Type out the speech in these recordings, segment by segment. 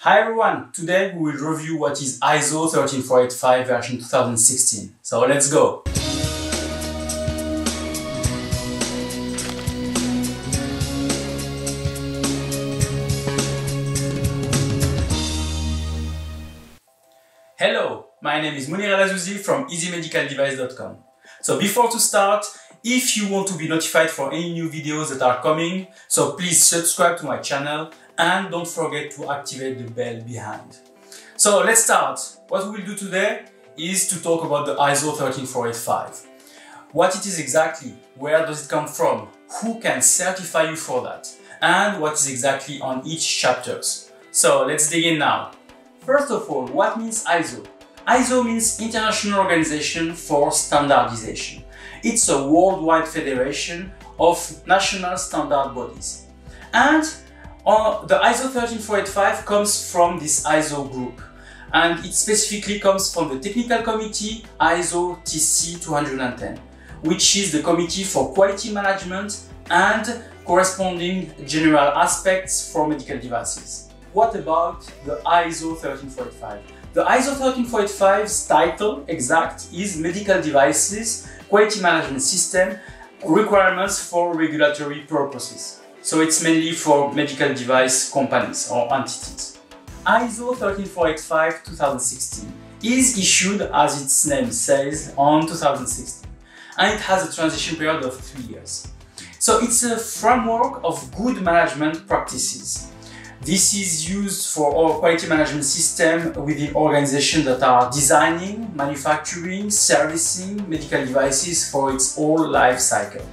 Hi everyone, today we will review what is ISO 13485 version 2016. So let's go! Hello, my name is Mounir El Azzouzi from easymedicaldevice.com. So before to start, if you want to be notified for any new videos that are coming, so please subscribe to my channel and don't forget to activate the bell behind. So let's start. What we will do today is to talk about the ISO 13485. What it is exactly, where does it come from, who can certify you for that, and what is exactly on each chapters. So let's dig in now. First of all, what means ISO? ISO means International Organization for Standardization. It's a worldwide federation of national standard bodies. And the ISO 13485 comes from this ISO group. And it specifically comes from the technical committee ISO TC 210, which is the committee for quality management and corresponding general aspects for medical devices. What about the ISO 13485? The ISO 13485's title exact is Medical Devices Quality Management System Requirements for Regulatory Purposes. So it's mainly for medical device companies or entities. ISO 13485 2016 is issued, as its name says, on 2016, and it has a transition period of 3 years. So it's a framework of good management practices. This is used for our quality management system within organizations that are designing, manufacturing, servicing medical devices for its whole life cycle.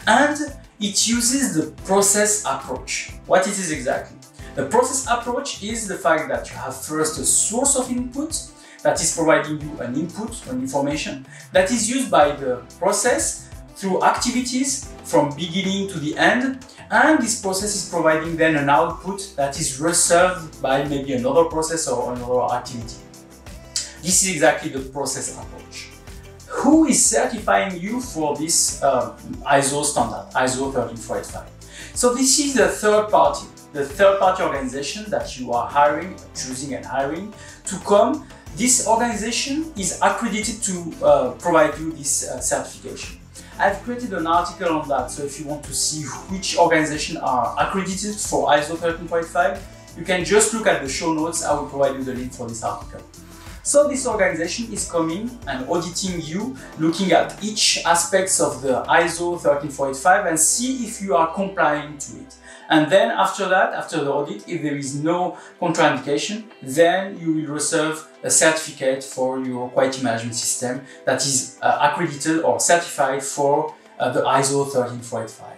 And it uses the process approach. What it is exactly? The process approach is the fact that you have first a source of input that is providing you an input, an information that is used by the process through activities from beginning to the end, and this process is providing then an output that is reserved by maybe another process or another activity. This is exactly the process approach. Who is certifying you for this ISO standard, ISO 13485? So this is the third party organization that you are choosing and hiring to come. This organization is accredited to provide you this certification. I've created an article on that, so if you want to see which organizations are accredited for ISO 13485, you can just look at the show notes. I will provide you the link for this article. So this organization is coming and auditing you, looking at each aspects of the ISO 13485 and see if you are complying to it. And then after that, after the audit, if there is no contraindication, then you will receive a certificate for your quality management system that is accredited or certified for the ISO 13485.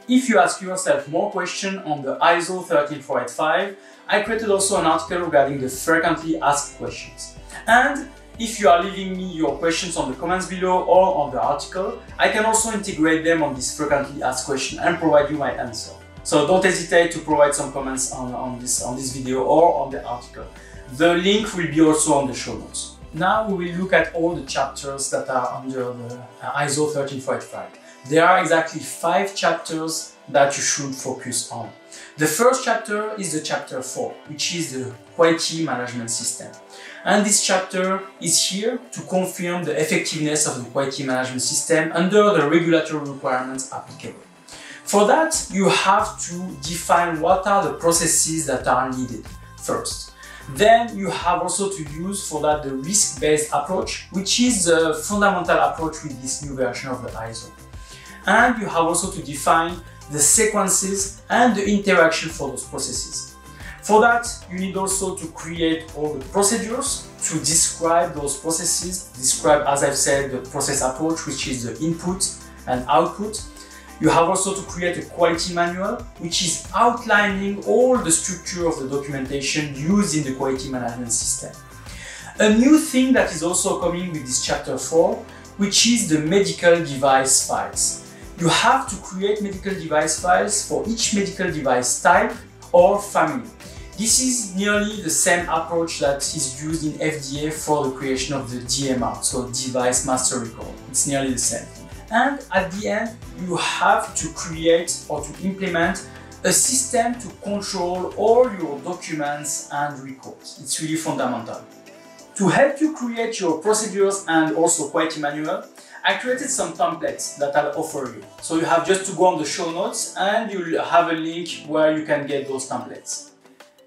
If you ask yourself more questions on the ISO 13485, I created also an article regarding the frequently asked questions. And if you are leaving me your questions on the comments below or on the article, I can also integrate them on this frequently asked question and provide you my answer. So don't hesitate to provide some comments on this video or on the article. The link will be also on the show notes. Now we will look at all the chapters that are under the ISO 13485. There are exactly 5 chapters that you should focus on. The first chapter is the chapter 4, which is the quality management system. And this chapter is here to confirm the effectiveness of the quality management system under the regulatory requirements applicable. For that, you have to define what are the processes that are needed first. Then you have also to use for that the risk-based approach, which is the fundamental approach with this new version of the ISO. And you have also to define the sequences and the interaction for those processes. For that, you need also to create all the procedures to describe those processes, describe, as I've said, the process approach, which is the input and output. You have also to create a quality manual, which is outlining all the structure of the documentation used in the quality management system. A new thing that is also coming with this chapter 4, which is the medical device files. You have to create medical device files for each medical device type or family. This is nearly the same approach that is used in FDA for the creation of the DMR, so Device Master Record. It's nearly the same. And at the end, you have to create or to implement a system to control all your documents and records. It's really fundamental. To help you create your procedures and also quality manual, I created some templates that I'll offer you. So you have just to go on the show notes and you'll have a link where you can get those templates.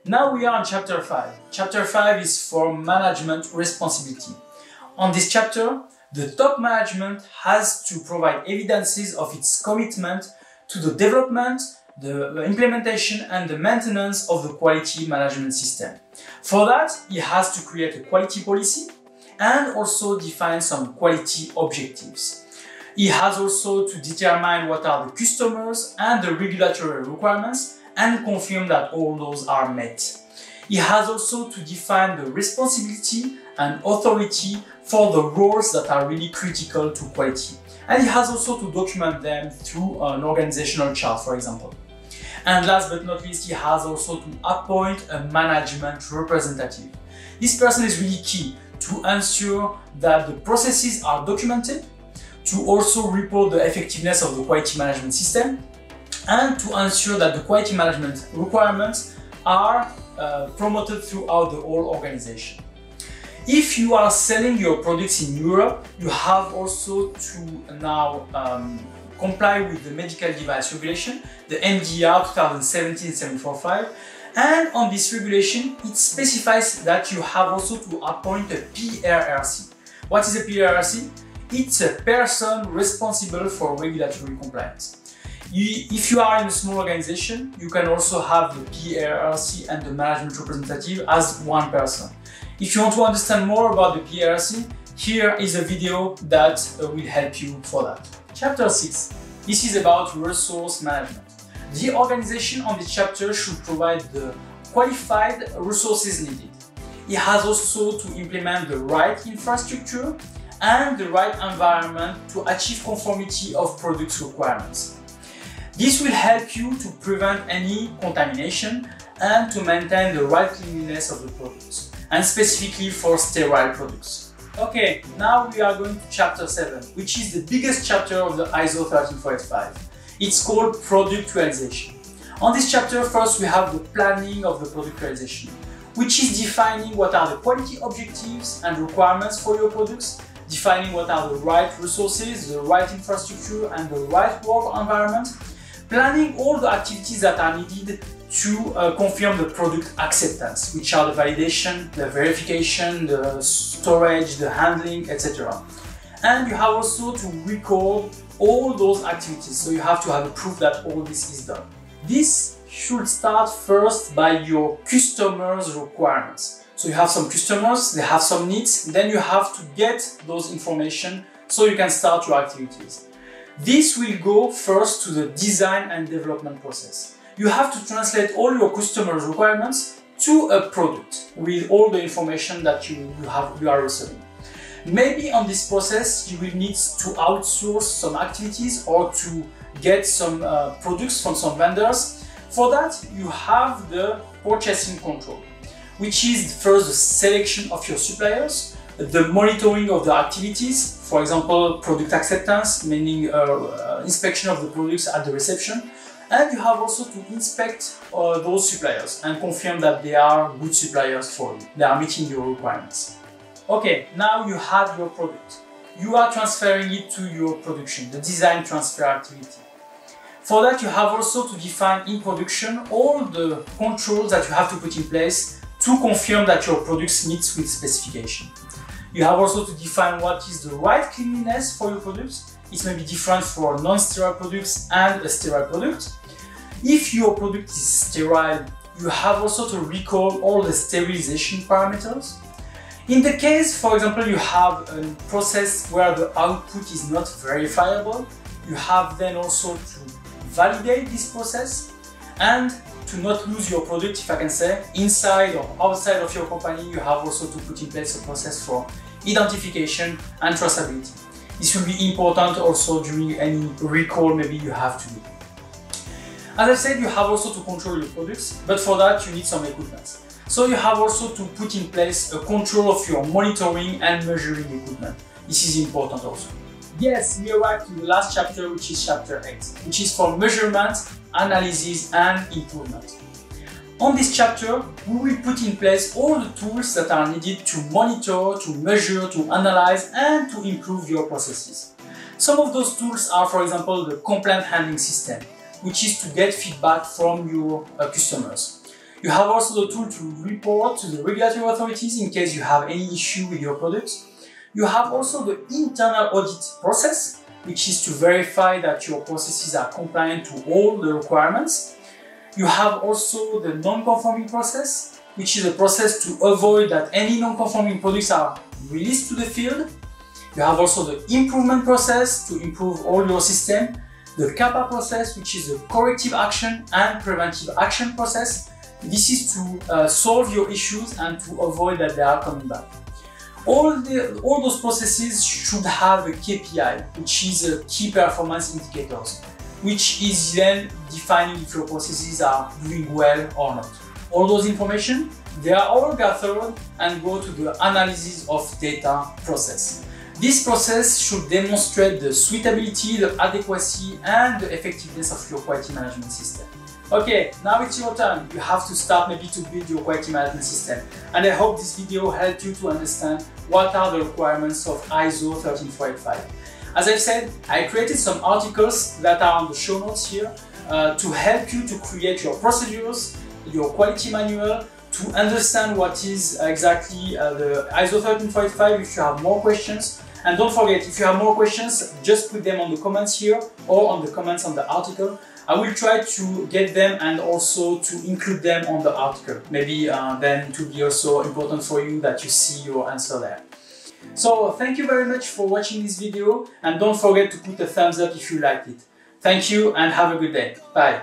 Now we are on chapter 5. Chapter 5 is for management responsibility. On this chapter, the top management has to provide evidences of its commitment to the development, the implementation and the maintenance of the quality management system. For that, he has to create a quality policy and also define some quality objectives. He has also to determine what are the customers and the regulatory requirements and confirm that all those are met. He has also to define the responsibility and authority for the roles that are really critical to quality. And he has also to document them through an organizational chart, for example. And last but not least, he has also to appoint a management representative. This person is really key to ensure that the processes are documented, to also report the effectiveness of the quality management system, and to ensure that the quality management requirements are promoted throughout the whole organization. If you are selling your products in Europe, you have also to now comply with the medical device regulation, the MDR 2017-745, and on this regulation it specifies that you have also to appoint a PRRC. What is a PRRC? It's a person responsible for regulatory compliance. If you are in a small organization, you can also have the PRRC and the management representative as one person. If you want to understand more about the PRRC, here is a video that will help you for that. Chapter 6. This is about resource management. The organization on this chapter should provide the qualified resources needed. It has also to implement the right infrastructure and the right environment to achieve conformity of product requirements. This will help you to prevent any contamination and to maintain the right cleanliness of the products, and specifically for sterile products. Okay, now we are going to chapter 7, which is the biggest chapter of the ISO 13485. It's called product realization. On this chapter, first we have the planning of the product realization, which is defining what are the quality objectives and requirements for your products, defining what are the right resources, the right infrastructure and the right work environment, planning all the activities that are needed to confirm the product acceptance, which are the validation, the verification, the storage, the handling, etc. And you have also to record all those activities, so you have to have a proof that all this is done. This should start first by your customers' requirements. So you have some customers, they have some needs, then you have to get those information so you can start your activities. This will go first to the design and development process. You have to translate all your customers' requirements to a product with all the information that you are receiving. Maybe on this process you will need to outsource some activities or to get some products from some vendors. For that you have the purchasing control, which is first the selection of your suppliers, the monitoring of the activities, for example product acceptance, meaning inspection of the products at the reception. And you have also to inspect those suppliers and confirm that they are good suppliers for you. They are meeting your requirements. Okay, now you have your product. You are transferring it to your production, the design transfer activity. For that you have also to define in production all the controls that you have to put in place to confirm that your products meet with specification. You have also to define what is the right cleanliness for your products. It may be different for non-sterile products and a sterile product. If your product is sterile, you have also to record all the sterilization parameters. In the case, for example, you have a process where the output is not verifiable, you have then also to validate this process and to not lose your product, if I can say, inside or outside of your company. You have also to put in place a process for identification and traceability. This will be important also during any recall maybe you have to do. As I said, you have also to control your products, but for that you need some equipment. So you have also to put in place a control of your monitoring and measuring equipment. This is important also. Yes, we arrived to the last chapter, which is chapter 8, which is for measurement analysis and improvement. On this chapter, we will put in place all the tools that are needed to monitor, to measure, to analyze, and to improve your processes. Some of those tools are, for example, the complaint handling system, which is to get feedback from your customers. You have also the tool to report to the regulatory authorities in case you have any issue with your products. You have also the internal audit process, which is to verify that your processes are compliant to all the requirements. You have also the non-conforming process, which is a process to avoid that any non-conforming products are released to the field. You have also the improvement process to improve all your system. The CAPA process, which is a corrective action and preventive action process. This is to solve your issues and to avoid that they are coming back. All those processes should have a KPI, which is a key performance indicators, which is then defining if your processes are doing well or not. All those information, they are all gathered and go to the analysis of data process. This process should demonstrate the suitability, the adequacy, and the effectiveness of your quality management system. Okay, now it's your turn. You have to start maybe to build your quality management system. And I hope this video helped you to understand what are the requirements of ISO 13485. As I've said, I created some articles that are on the show notes here to help you to create your procedures, your quality manual, to understand what is exactly the ISO 13485 if you have more questions. And don't forget, if you have more questions, just put them on the comments here or on the comments on the article. I will try to get them and also to include them on the article. Maybe then it will be also important for you that you see your answer there. So thank you very much for watching this video and don't forget to put a thumbs up if you liked it. Thank you and have a good day. Bye.